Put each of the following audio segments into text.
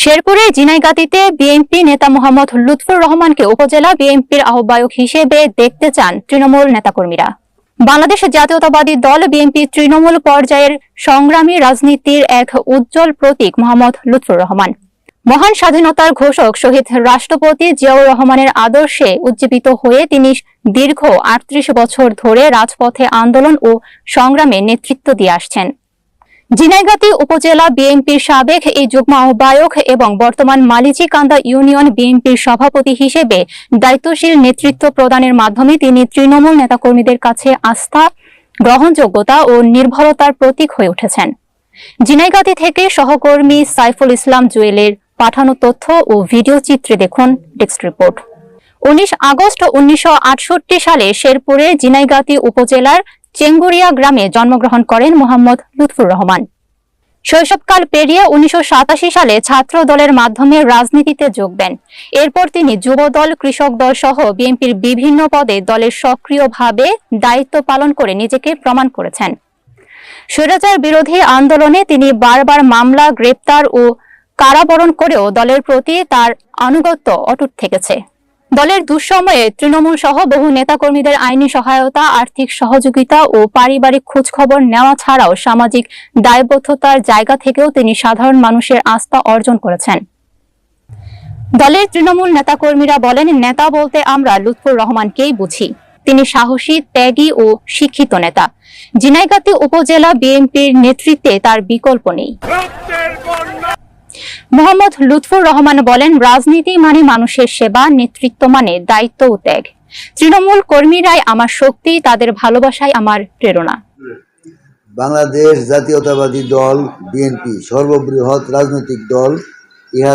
শেরপুরে ঝিনাইগাতীতে বিএনপি নেতা মোহাম্মদ লুৎফর রহমানকে উপজেলা বিএনপির আহ্বায়ক হিসেবে দেখতে চান তৃণমূল নেতাকর্মীরা। বাংলাদেশ জাতীয়তাবাদী দল বিএনপি তৃণমূল পর্যায়ের সংগ্রামী রাজনীতির এক উজ্জ্বল প্রতীক মোহাম্মদ লুৎফর রহমান। মহান স্বাধীনতার ঘোষক শহীদ রাষ্ট্রপতি জিয়াউর রহমানের আদর্শে উজ্জীবিত হয়ে তিনি দীর্ঘ ৩৮ বছর ধরে রাজপথে আন্দোলন ও সংগ্রামে নেতৃত্ব দিয়ে আসছেন। ঝিনাইগাতী উপজেলা বিএনপির সাবেক এই যুগ্ম আহ্বায়ক এবং বর্তমান মালিচিকান্দা ইউনিয়ন বিএনপির সভাপতি হিসেবে দায়িত্বশীল নেতৃত্ব প্রদানের মাধ্যমে তিনি তৃণমূল নেতাকর্মীদের কাছে আস্থা, গ্রহণযোগ্যতা ও নির্ভরতার প্রতীক হয়ে উঠেছেন। ঝিনাইগাতী থেকে সহকর্মী সাইফুল ইসলাম জুয়েলের পাঠানো তথ্য ও ভিডিও চিত্রে দেখুন ডেস্ক রিপোর্ট। ১৯ আগস্ট ১৯৬৮ সালে শেরপুরে ঝিনাইগাতী উপজেলার চেঙ্গুরিয়া গ্রামে জন্মগ্রহণ করেন মোহাম্মদ লুৎফর রহমান। শৈশবকাল পেরিয়ে ১৯৮৭ সালে ছাত্র দলের মাধ্যমে রাজনীতিতে যোগ দেন। এরপর তিনি যুবদল, কৃষক দল সহ বিএনপির বিভিন্ন পদে দলের সক্রিয়ভাবে দায়িত্ব পালন করে নিজেকে প্রমাণ করেছেন। স্বৈরাচার বিরোধী আন্দোলনে তিনি বারবার মামলা, গ্রেপ্তার ও কারাবরণ করেও দলের প্রতি তার আনুগত্য অটুট থেকেছে। দলের দুঃসময়ে তৃণমূল সহ বহু নেতাকর্মীদের আইনি সহায়তা, আর্থিক সহযোগিতা ও পারিবারিক খোঁজখবর নেওয়া ছাড়াও সামাজিক দায়বদ্ধতার জায়গা থেকেও তিনি সাধারণ মানুষের আস্থা অর্জন করেছেন। দলের তৃণমূল নেতাকর্মীরা বলেন, নেতা বলতে আমরা লুৎফর রহমানকেই বুঝি। তিনি সাহসী, ত্যাগী ও শিক্ষিত নেতা। ঝিনাইগাতী উপজেলা বিএনপির নেতৃত্বে তার বিকল্প নেই। মোহাম্মদ লুৎফর রহমান বলেন, রাজনীতি মানে মানুষের সেবা, নেতৃত্ব মানে দায়িত্ব ও ত্যাগ। তৃণমূল কর্মীরাই আমার শক্তি, তাদের ভালোবাসাই আমার প্রেরণা। বাংলাদেশ জাতীয়তাবাদী দল বিএনপি সর্ববৃহৎ রাজনৈতিক দল। ইহা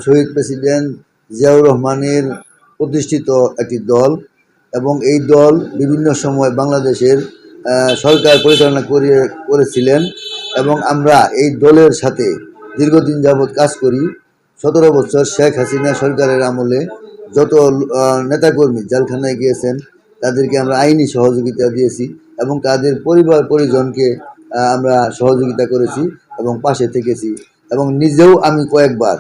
শহীদ প্রেসিডেন্ট জিয়াউর রহমানের প্রতিষ্ঠিত একটি দল এবং এই দল বিভিন্ন সময় বাংলাদেশের সরকার পরিচালনা করেছিলেন এবং আমরা এই দলের সাথে দীর্ঘদিন যাবৎ কাজ করি। ১৭ বছর শেখ হাসিনা সরকারের আমলে যত নেতাকর্মী জেলখানায় গিয়েছেন তাদেরকে আমরা আইনি সহযোগিতা দিয়েছি এবং তাদের পরিবার পরিজনকে আমরা সহযোগিতা করেছি এবং পাশে থেকেছি এবং নিজেও আমি কয়েকবার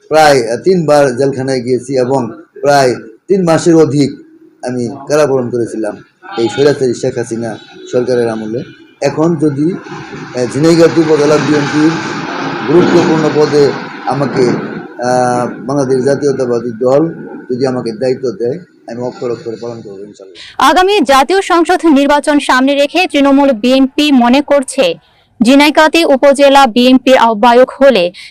প্রায় ৩ বার জেলখানায় গিয়েছি এবং প্রায় ৩ মাসের অধিক আমি কারাবরণ করেছিলাম এই স্বৈরাচারী শেখ হাসিনা সরকারের আমলে। এখন যদি ঝিনাইগাতী উপজেলা বিএনপির গুরুত্বপূর্ণ পদে আমাকে বাংলাদেশ জাতীয়তাবাদী দল যদি আমাকে দায়িত্ব দেয়, আমি অক্ষর অক্ষরে পালন করবো ইনশাআল্লাহ। আগামী জাতীয় সংসদ নির্বাচন সামনে রেখে তৃণমূল বিএনপি মনে করছে, ঝিনাইগাতী উপজেলা বিএনপির আহ্বায়ক হলে